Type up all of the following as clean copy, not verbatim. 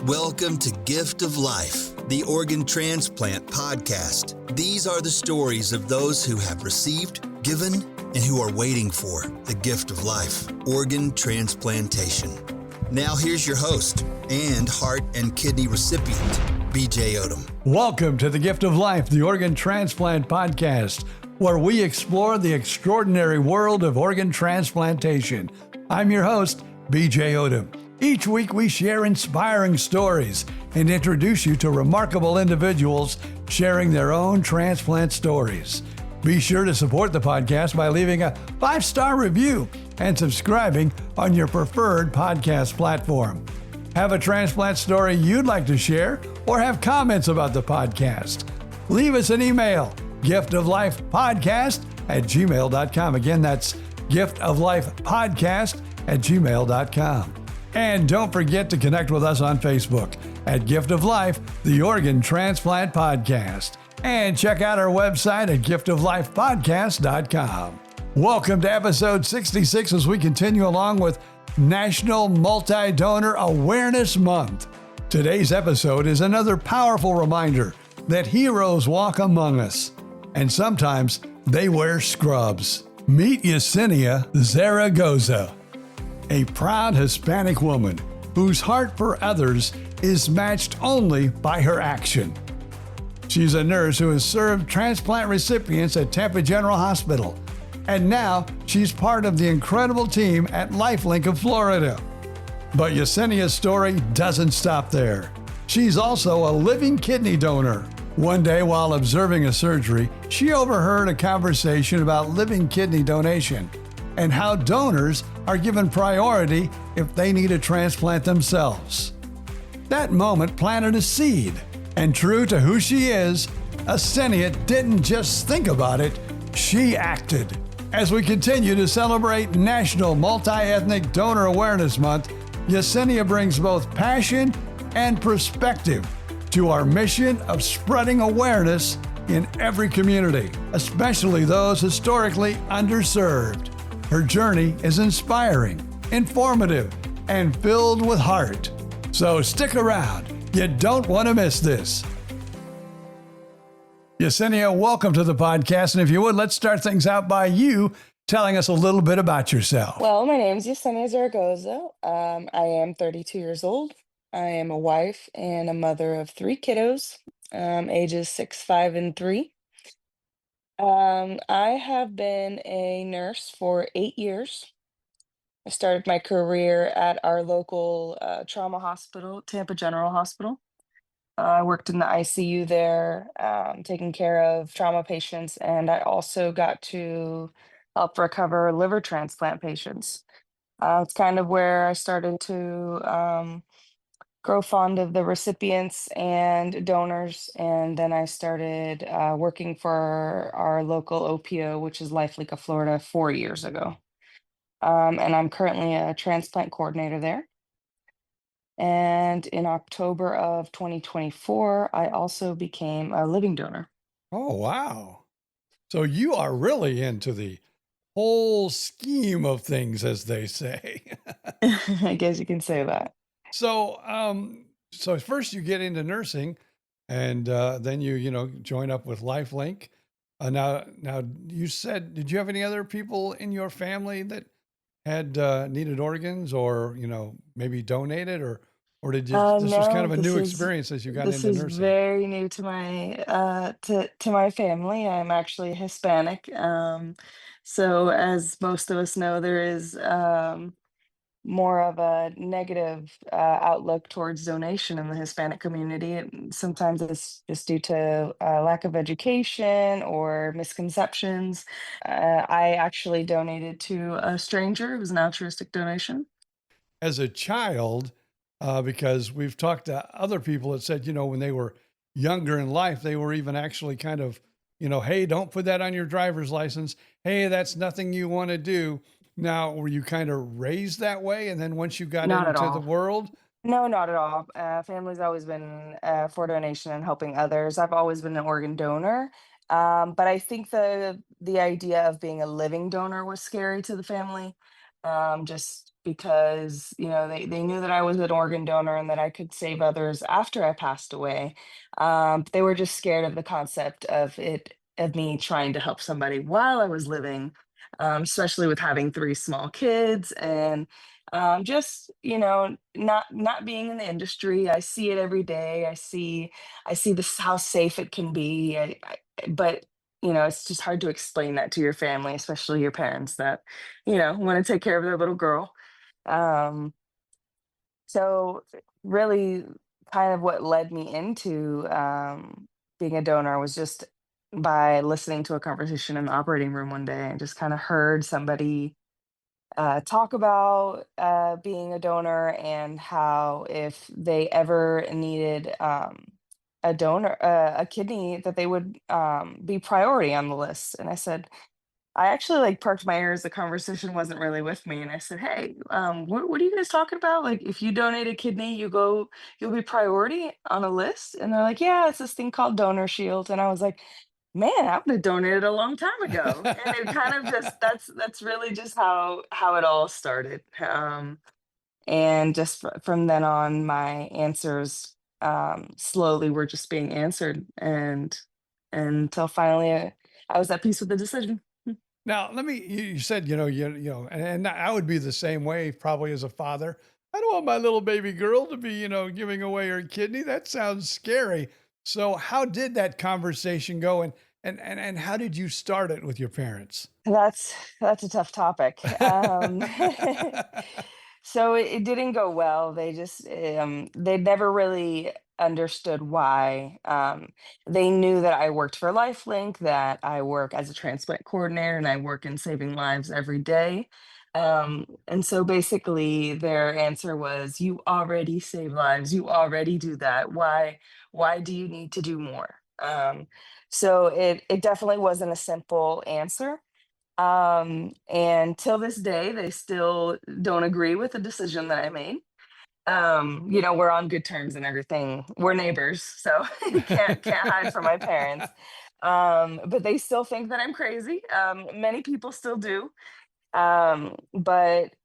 Welcome to Gift of Life, the Organ Transplant Podcast. These are the stories of those who have received, given, and who are waiting for the gift of life, organ transplantation. Now here's your host and heart and kidney recipient, BJ Odom. Welcome to the Gift of Life, the Organ Transplant Podcast, where we explore the extraordinary world of organ transplantation. I'm your host, BJ Odom. Each week we share inspiring stories and introduce you to remarkable individuals sharing their own transplant stories. Be sure to support the podcast by leaving a 5-star review and subscribing on your preferred podcast platform. Have a transplant story you'd like to share or have comments about the podcast? Leave us an email, giftoflifepodcast@gmail.com. Again, that's giftoflifepodcast@gmail.com. And don't forget to connect with us on Facebook at Gift of Life, the Organ Transplant Podcast. And check out our website at giftoflifepodcast.com. Welcome to episode 66 as we continue along with National Multi-Donor Awareness Month. Today's episode is another powerful reminder that heroes walk among us, and sometimes they wear scrubs. Meet Yesenia Zaragoza, a proud Hispanic woman whose heart for others is matched only by her action. She's a nurse who has served transplant recipients at Tampa General Hospital, and now she's part of the incredible team at LifeLink of Florida. But Yesenia's story doesn't stop there. She's also a living kidney donor. One day while observing a surgery, she overheard a conversation about living kidney donation and how donors are given priority if they need a transplant themselves. That moment planted a seed, and true to who she is, Yesenia didn't just think about it, she acted. As we continue to celebrate National Multi-Ethnic Donor Awareness Month, Yesenia brings both passion and perspective to our mission of spreading awareness in every community, especially those historically underserved. Her journey is inspiring, informative, and filled with heart. So stick around. You don't want to miss this. Yesenia, welcome to the podcast. And if you would, let's start things out by you telling us a little bit about yourself. Well, my name is Yesenia Zaragoza. I am 32 years old. I am a wife and a mother of 3 kiddos, ages 6, 5, and 3. I have been a nurse for 8 years. I started my career at our local trauma hospital, Tampa General Hospital. I worked in the ICU there, taking care of trauma patients, and I also got to help recover liver transplant patients. It's kind of where I started to grow fond of the recipients and donors, and then I started working for our local OPO, which is LifeLink of Florida, 4 years ago. And I'm currently a transplant coordinator there. And in October of 2024, I also became a living donor. Oh, wow. So you are really into the whole scheme of things, as they say. I guess you can say that. So, so first you get into nursing, and then you join up with LifeLink. Now you said, did you have any other people in your family that had needed organs, or maybe donated, or did you? This was kind No, of a new experience as you got this into is nursing. very new to my to my family. I'm actually Hispanic. So as most of us know, there is more of a negative outlook towards donation in the Hispanic community. Sometimes it's just due to lack of education or misconceptions. I actually donated to a stranger. It was an altruistic donation. As a child, because we've talked to other people that said, when they were younger in life, they were even actually kind of, hey, don't put that on your driver's license. Hey, that's nothing you want to do. Now, were you kind of raised that way? And then once you got Not at into the all. world, No, not at all. Family's always been for donation and helping others. I've always been an organ donor. But I think the idea of being a living donor was scary to the family. Just because, they knew that I was an organ donor and that I could save others after I passed away. They were just scared of the concept of me trying to help somebody while I was living, especially with having three small kids and just, not being in the industry. I see it every day. I see this how safe it can be. But it's just hard to explain that to your family, especially your parents that, want to take care of their little girl. Um, so really kind of what led me into being a donor was just by listening to a conversation in the operating room one day. I just kind of heard somebody talk about being a donor and how if they ever needed a donor, a kidney, that they would be priority on the list. And I said, I actually like perked my ears. The conversation wasn't really with me, and I said, "Hey, what are you guys talking about? Like, if you donate a kidney, you'll be priority on a list." And they're like, "Yeah, it's this thing called Donor Shield." And I was like, "Man, I would have donated a long time ago." And it kind of just that's really just how it all started. And just from then on, my answers slowly were just being answered, and until finally I was at peace with the decision. Now, you said, and I would be the same way probably as a father. I don't want my little baby girl to be, giving away her kidney. That sounds scary. So how did that conversation go, and how did you start it with your parents? That's a tough topic. So it didn't go well. They never really understood why. They knew that I worked for LifeLink, that I work as a transplant coordinator, and I work in saving lives every day. And so basically, their answer was, "You already save lives. You already do that. Why do you need to do more?" So it definitely wasn't a simple answer. And till this day, they still don't agree with the decision that I made. We're on good terms and everything. We're neighbors, so can't hide from my parents. But they still think that I'm crazy. Many people still do. But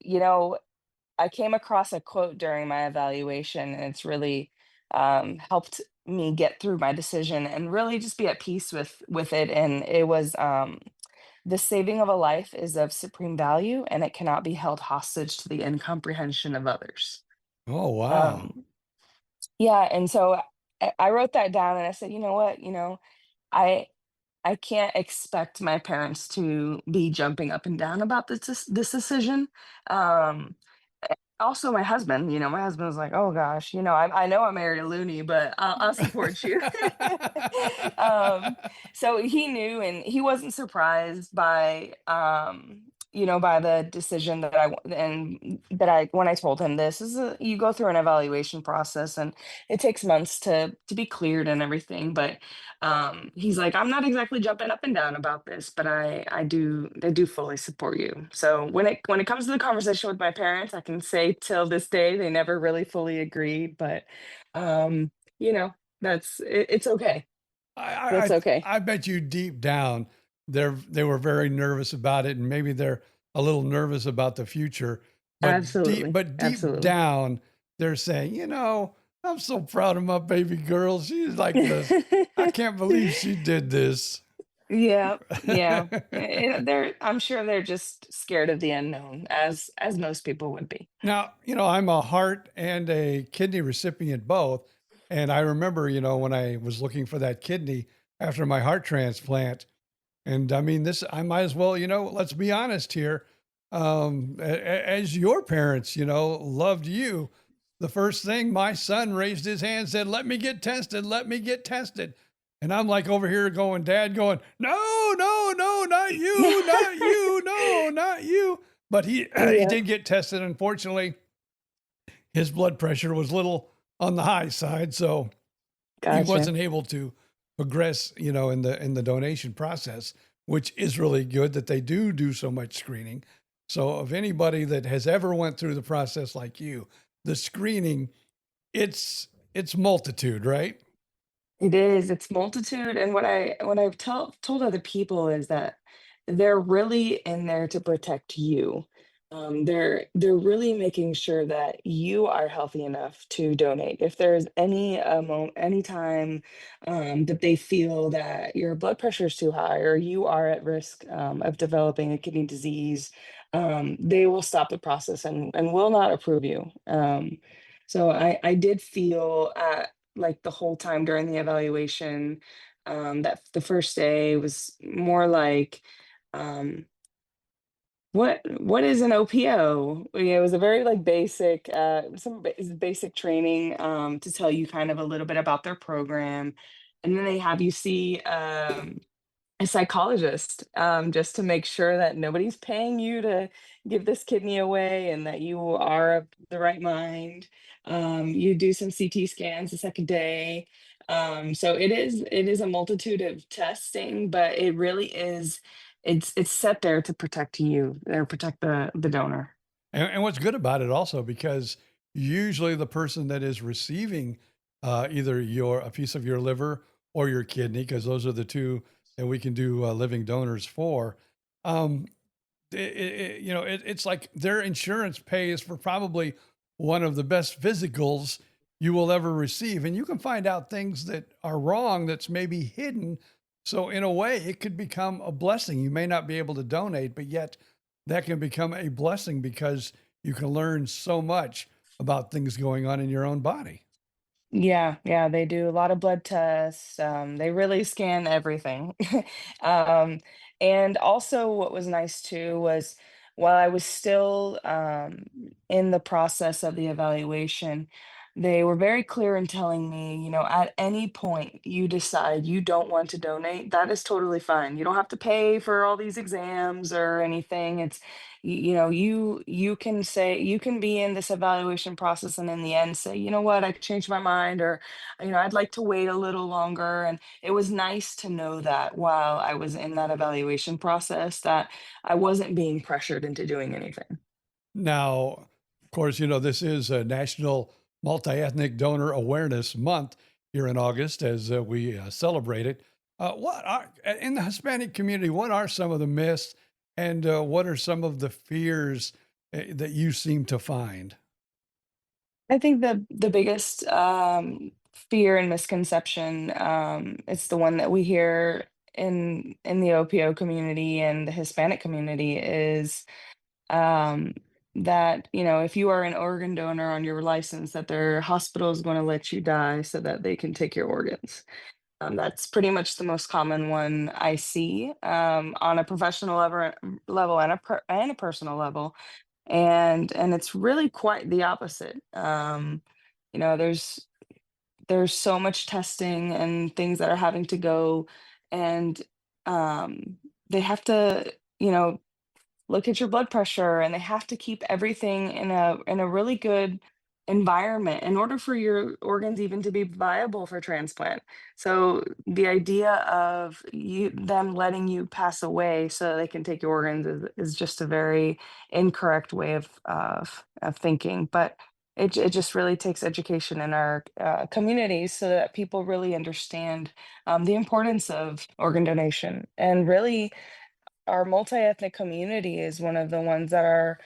I came across a quote during my evaluation, and it's really helped me get through my decision and really just be at peace with it. And it was the saving of a life is of supreme value, and it cannot be held hostage to the incomprehension of others. Oh, wow. Um, yeah, and so I wrote that down, and I said, you know what, I I can't expect my parents to be jumping up and down about this decision. Um, Also, my husband was like, "Oh gosh, I know I married a loony, but I'll support you." um, so he knew, and he wasn't surprised by the decision when I told him you go through an evaluation process, and it takes months to be cleared and everything. But he's like, "I'm not exactly jumping up and down about this, but I do fully support you." So when it comes to the conversation with my parents, I can say till this day they never really fully agreed, but um, you know, it's okay. I, I, That's I okay. I bet you deep down they were very nervous about it, and maybe they're a little nervous about the future. Absolutely. But deep Absolutely. down, they're saying, I'm so proud of my baby girl. She's like this. I can't believe she did this. Yeah, yeah. I'm sure they're just scared of the unknown, as most people would be. Now, I'm a heart and a kidney recipient both. And I remember, when I was looking for that kidney after my heart transplant, and I mean, I might as well, let's be honest here. As your parents, loved you, the first thing my son raised his hand, said, "Let me get tested. Let me get tested." And I'm like over here going, Dad, going, "No, no, no, not you, not you, no, not you." But he Yeah, did get tested. Unfortunately, his blood pressure was a little on the high side, so he gotcha. wasn't able to progress, in the donation process, which is really good that they do so much screening. So if anybody that has ever went through the process like you, the screening, it's multitude, right? It is. It's multitude, and what I've told other people is that they're really in there to protect you. They're really making sure that you are healthy enough to donate. If there's any time that they feel that your blood pressure is too high or you are at risk of developing a kidney disease, they will stop the process and will not approve you. So I did feel like the whole time during the evaluation, that the first day was more like, um, what is an OPO? Yeah, it was a very like basic, basic training to tell you kind of a little bit about their program, and then they have you see a psychologist, just to make sure that nobody's paying you to give this kidney away and that you are of the right mind. You do some CT scans the second day. So it is a multitude of testing, but it really is it's set there to protect you or protect the donor. And what's good about it also, because usually the person that is receiving either a piece of your liver or your kidney, because those are the two that we can do living donors for. Um, it's like their insurance pays for probably one of the best physicals you will ever receive, and you can find out things that are wrong that's maybe hidden. So in a way, it could become a blessing. You may not be able to donate, but yet that can become a blessing because you can learn so much about things going on in your own body. Yeah, yeah, they do a lot of blood tests. They really scan everything. um, and also, what was nice too was while I was still in the process of the evaluation, they were very clear in telling me, at any point you decide you don't want to donate, that is totally fine. You don't have to pay for all these exams or anything. You can say you can be in this evaluation process and in the end say, you know what, I changed my mind, or I'd like to wait a little longer. And it was nice to know that while I was in that evaluation process that I wasn't being pressured into doing anything. Now, of course, this is a National Multi-Ethnic Donor Awareness Month here in August as we celebrate it. In the Hispanic community, what are some of the myths and what are some of the fears that you seem to find? I think the biggest fear and misconception, it's the one that we hear in the OPO community and the Hispanic community, is um, that if you are an organ donor on your license, that their hospital is going to let you die so that they can take your organs. That's pretty much the most common one I see on a professional level and a personal level, and it's really quite the opposite. You know, there's so much testing and things that are having to go, and um, they have to, you know, look at your blood pressure, and they have to keep everything in a really good environment in order for your organs even to be viable for transplant. So the idea of them letting you pass away so that they can take your organs is just a very incorrect way of thinking. But it just really takes education in our communities so that people really understand the importance of organ donation. And really, our multi-ethnic community is one of the ones that are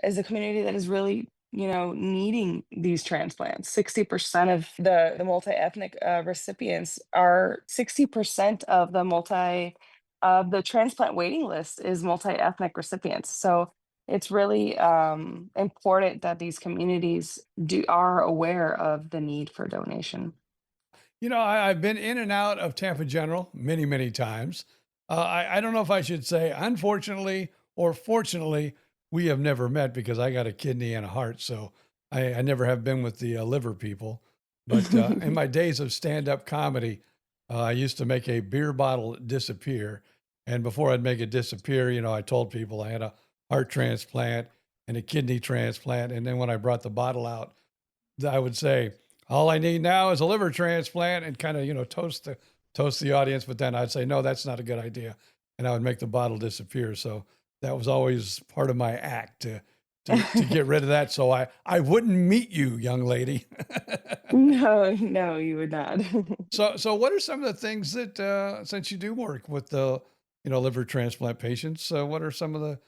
is a community that is really, needing these transplants. 60% of the multi-ethnic recipients are 60% of the transplant waiting list is multi-ethnic recipients. So it's really important that these communities are aware of the need for donation. I've been in and out of Tampa General many, many times. I don't know if I should say, unfortunately or fortunately, we have never met because I got a kidney and a heart. So I never have been with the liver people. But in my days of stand up comedy, I used to make a beer bottle disappear. And before I'd make it disappear, I told people I had a heart transplant and a kidney transplant. And then when I brought the bottle out, I would say, all I need now is a liver transplant and kind of, toast the audience. But then I'd say, no, that's not a good idea. And I would make the bottle disappear. So that was always part of my act to get rid of that. So I wouldn't meet you, young lady. No, no, you would not. So what are some of the things that, since you do work with the, liver transplant patients, what are some of the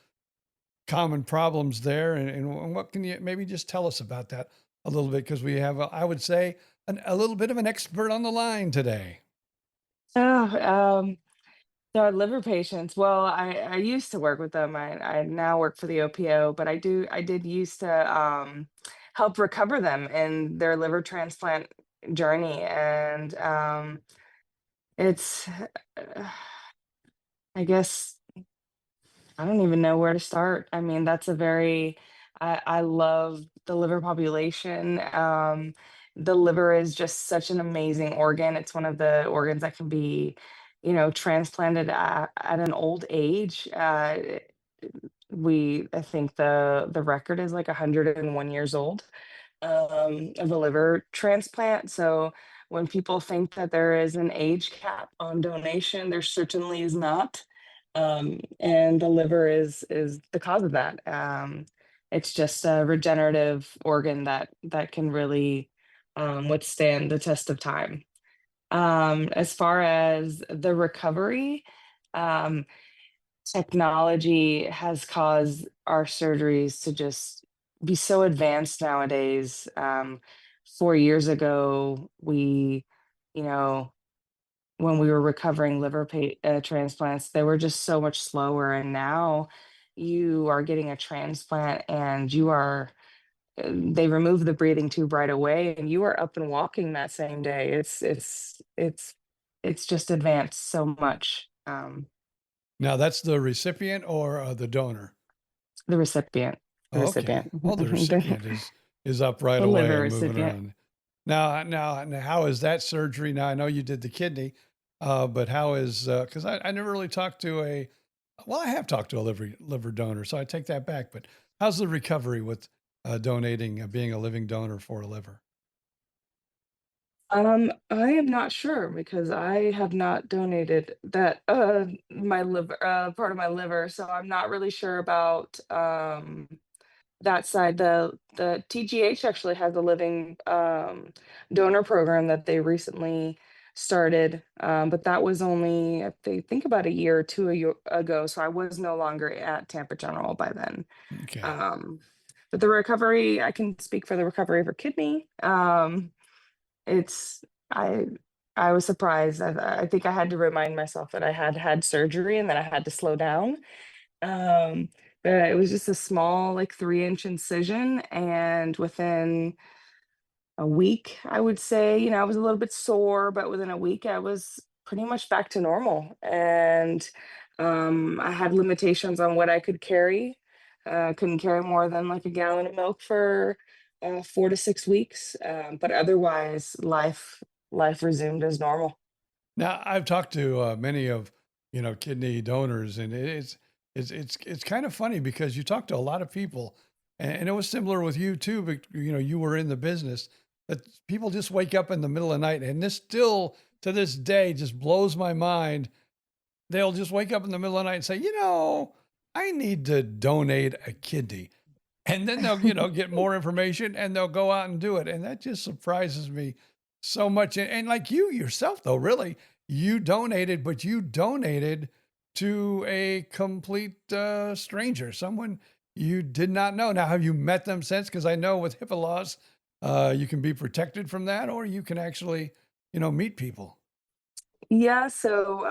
common problems there, and what can you maybe just tell us about that a little bit? Because we have, I would say, a little bit of an expert on the line today. Oh, so liver patients. Well, I used to work with them. I now work for the OPO, but I did used to help recover them in their liver transplant journey, and it's I guess I don't even know where to start. I mean, that's a very, I love the liver population. The liver is just such an amazing organ. It's one of the organs that can be, transplanted at an old age. I think the record is like 101 years old of a liver transplant. So when people think that there is an age cap on donation, there certainly is not. And the liver is the cause of that. It's just a regenerative organ that can really withstand the test of time. As far as the recovery, um, technology has caused our surgeries to just be so advanced nowadays. 4 years ago, you know, when we were recovering transplants, they were just so much slower. And now you are getting a transplant and they remove the breathing tube right away and you are up and walking that same day. It's just advanced so much. Now, that's the recipient or the donor? The recipient, the Okay. recipient, Oh, the recipient is up right the away liver and moving recipient. around. Now, how is that surgery? Now, I know you did the kidney, but how is, because I never really talked to well, I have talked to a liver donor, so I take that back. But how's the recovery with donating, being a living donor for a liver? I am not sure because I have not donated that my liver part of my liver, so I'm not really sure about that side. The TGH actually has a living donor program that they recently started, but that was only I think about a year or two ago, so I was no longer at Tampa General by then. Okay. Um, but the recovery, I can speak for the recovery for kidney. It's I I was surprised. I think I had to remind myself that I had had surgery and that I had to slow down. Um, but it was just a small, like 3-inch incision, and within a week, I would say, I was a little bit sore, but within a week, I was pretty much back to normal. And I had limitations on what I could carry. Couldn't carry more than like a gallon of milk for 4 to 6 weeks. But otherwise, life resumed as normal. Now, I've talked to many of kidney donors, and it's kind of funny because you talk to a lot of people, and it was similar with you too. But you were in the business that people just wake up in the middle of the night, and this still to this day just blows my mind. They'll just wake up in the middle of the night and say, I need to donate a kidney. And then they'll, get more information and they'll go out and do it. And that just surprises me so much. And like you yourself, though, really, you donated, but you donated to a complete stranger, someone you did not know. Now, have you met them since? Because I know with HIPAA laws, you can be protected from that, or you can actually, meet people. Yeah, so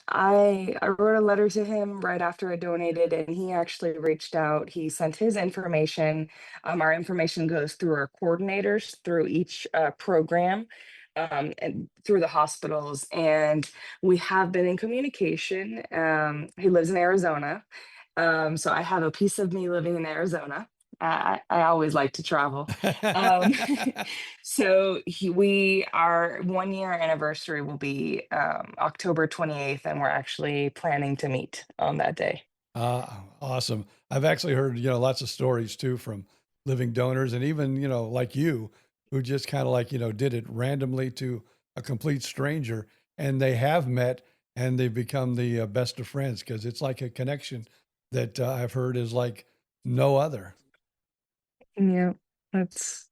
I wrote a letter to him right after I donated, and he actually reached out. He sent his information. Our information goes through our coordinators through each program, and through the hospitals, and we have been in communication. He lives in Arizona, so I have a piece of me living in Arizona. I always like to travel. Um, so our 1 year anniversary will be October 28th, and we're actually planning to meet on that day. Awesome. I've actually heard, lots of stories too from living donors and even, like you, who just kind of like, did it randomly to a complete stranger and they have met and they've become the best of friends because it's like a connection that I've heard is like no other. Yeah, that's.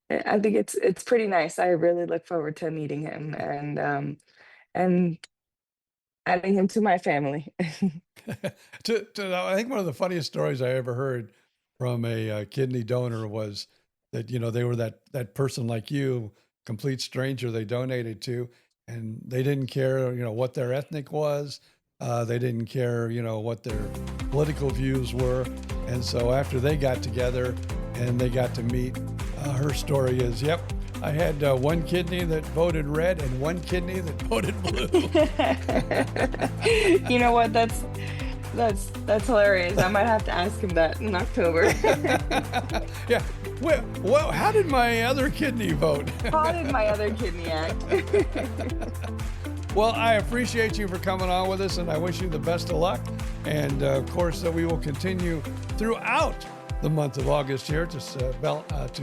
I think it's pretty nice. I really look forward to meeting him, and adding him to my family. I think one of the funniest stories I ever heard from a kidney donor was that, they were that person like you, complete stranger they donated to, and they didn't care, what their ethnic was. They didn't care, what their political views were. And so after they got together and they got to meet, her story is, yep, I had one kidney that voted red and one kidney that voted blue. You know what? That's hilarious. I might have to ask him that in October. Yeah. Well, how did my other kidney vote? How did my other kidney act? Well, I appreciate you for coming on with us, and I wish you the best of luck. And of course, we will continue throughout the month of August here to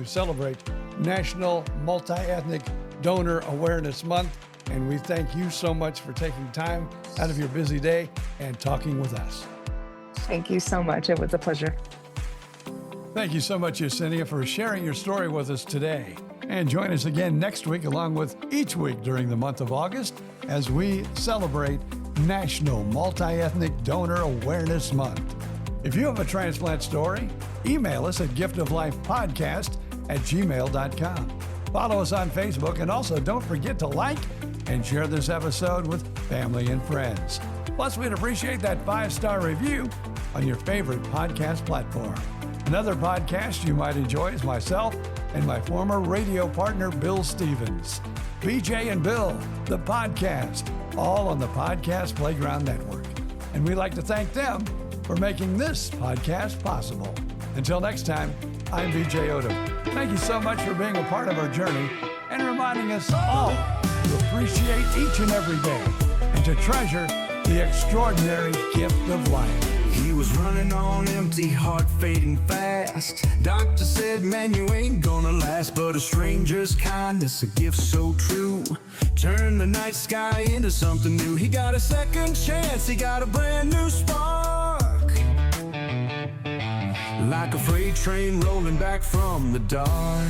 celebrate National Multi-Ethnic Donor Awareness Month. And we thank you so much for taking time out of your busy day and talking with us. Thank you so much. It was a pleasure. Thank you so much, Yesenia, for sharing your story with us today. And join us again next week, along with each week during the month of August, as we celebrate National Multi-Ethnic Donor Awareness Month. If you have a transplant story, email us at giftoflifepodcast@gmail.com. Follow us on Facebook, and also don't forget to like and share this episode with family and friends. Plus, we'd appreciate that 5-star review on your favorite podcast platform. Another podcast you might enjoy is myself and my former radio partner, Bill Stevens. BJ and Bill, the podcast, all on the Podcast Playground Network. And we'd like to thank them for making this podcast possible. Until next time, I'm BJ Odom. Thank you so much for being a part of our journey and reminding us all to appreciate each and every day and to treasure the extraordinary gift of life. He was running on empty, heart fading fast. Doctor said, man, you ain't gonna last. But a stranger's kindness, a gift so true, turned the night sky into something new. He got a second chance, he got a brand new spark, like a freight train rolling back from the dark.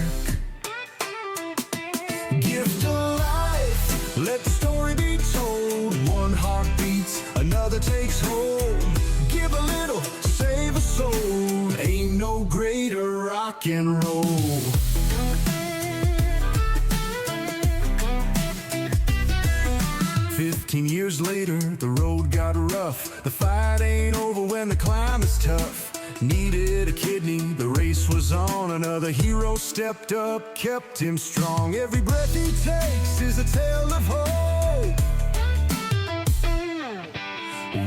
Gift of life, let the story be told. One heart beats, another takes hold. Give a little, save a soul. Ain't no greater rock and roll. 15 years later, the road got rough. The fight ain't over when the climb is tough. Needed a kidney, the race was on. Another hero stepped up, kept him strong. Every breath he takes is a tale of hope.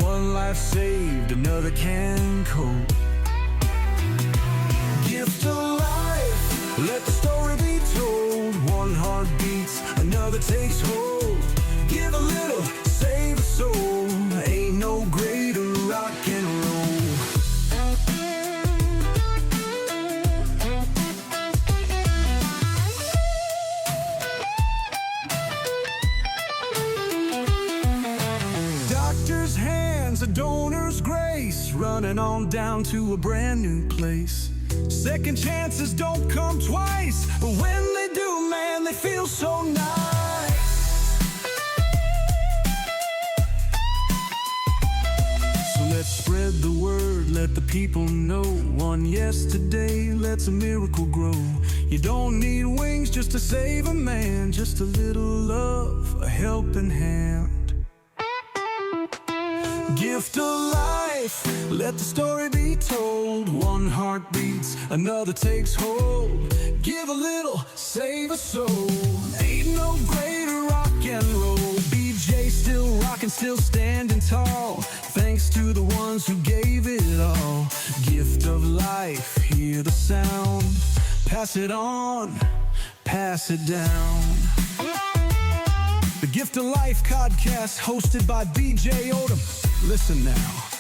One life saved, another can cope. Gift of life, let the story be told. One heart beats, another takes hold. Give a little, save a soul. Ain't no greater rock and roll. Doctor's hands, a donor's grace, running on down to a brand new place. Second chances don't come twice, but when they do, man, they feel so nice. So let's spread the word, let the people know. One yes today lets a miracle grow. You don't need wings just to save a man, just a little love, a helping hand. Gift of life, let the story be told. One heart beats, another takes hold. Give a little, save a soul. Ain't no greater rock and roll. BJ still rocking, still standing tall, thanks to the ones who gave it all. Gift of life, hear the sound. Pass it on, pass it down. The Gift of Life podcast, hosted by BJ Odom. Listen now.